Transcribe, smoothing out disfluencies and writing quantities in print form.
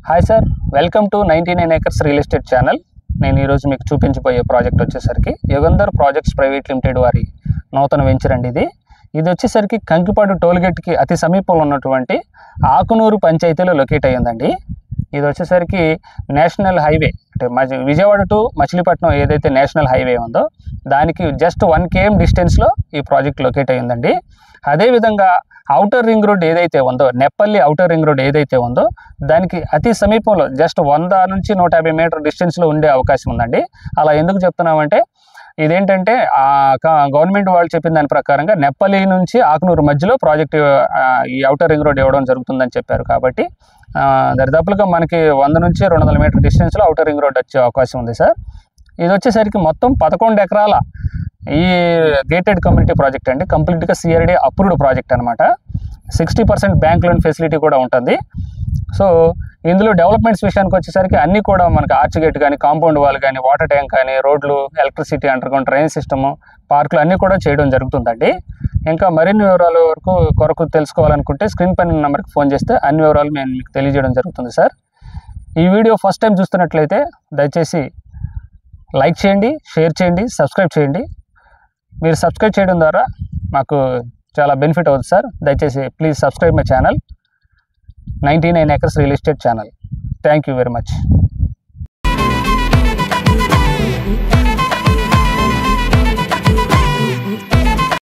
Hi sir, welcome to 99 acres real estate channel. నేను ఈరోజు మీకు చూపించబోయే ప్రాజెక్ట్ వచ్చేసరికి యుగంధర్ ప్రాజెక్ట్స్ ప్రైవేట్ లిమిటెడ్ వారి నూతన వెంచర్ అండి. ఇది వచ్చేసరికి కంకిపాడు టోల్గేట్కి అతి సమీపంలో ఉన్నటువంటి ఆకునూరు పంచాయతీలో లొకేట్ అయ్యిందండి. ఇది వచ్చేసరికి నేషనల్ హైవే, అంటే విజయవాడ టు మచిలీపట్నం ఏదైతే నేషనల్ హైవే ఉందో దానికి జస్ట్ 1 km డిస్టెన్స్లో ఈ ప్రాజెక్ట్ లొకేట్ అయ్యిందండి. అదేవిధంగా ఔటర్ రింగ్ రోడ్ ఏదైతే ఉందో, నెప్పల్లి ఔటర్ రింగ్ రోడ్ ఏదైతే ఉందో దానికి అతి సమీపంలో జస్ట్ 100 నుంచి 150 మీటర్ డిస్టెన్స్లో ఉండే అవకాశం ఉందండి. అలా ఎందుకు చెప్తున్నామంటే ఇదేంటంటే గవర్నమెంట్ వాళ్ళు చెప్పిన దాని ప్రకారంగా నెప్పల్లి నుంచి ఆకునూరు మధ్యలో ప్రాజెక్ట్ ఈ ఔటర్ రింగ్ రోడ్ ఇవ్వడం జరుగుతుందని చెప్పారు. కాబట్టి దరిదాపులుగా మనకి 100 నుంచి 200 మీటర్ డిస్టెన్స్లో ఔటర్ రింగ్ రోడ్ వచ్చే అవకాశం ఉంది సార్. ఇది వచ్చేసరికి మొత్తం 11 ఎకరాల ఈ గేటెడ్ కమ్యూనిటీ ప్రాజెక్ట్ అండి. కంప్లీట్గా CRD అప్రూవ్డ్ ప్రాజెక్ట్ అనమాట. 60% బ్యాంక్ లోన్ ఫెసిలిటీ కూడా ఉంటుంది. సో ఇందులో డెవలప్మెంట్స్ విషయానికి వచ్చేసరికి అన్నీ కూడా మనకి ఆర్చ్ గేట్ కానీ, కాంపౌండ్ వాల్ కానీ, వాటర్ ట్యాంక్ కానీ, రోడ్లు, ఎలక్ట్రిసిటీ, అండర్గ్రౌండ్ డ్రైనేజ్ సిస్టము, పార్కులు అన్నీ కూడా చేయడం జరుగుతుందండి. ఇంకా మరిన్ని వివరాల కొరకు తెలుసుకోవాలనుకుంటే స్క్రీన్ పైన నెంబర్కి ఫోన్ చేస్తే అన్ని వివరాలు నేను మీకు తెలియజేయడం జరుగుతుంది సార్. ఈ వీడియో ఫస్ట్ టైం చూస్తున్నట్లయితే దయచేసి లైక్ చేయండి, షేర్ చేయండి, సబ్స్క్రైబ్ చేయండి. మీరు సబ్స్క్రైబ్ చేయడం ద్వారా మాకు చాలా బెనిఫిట్ అవుతుంది సార్. దయచేసి please subscribe my channel 99 acres real estate channel. Thank you very much.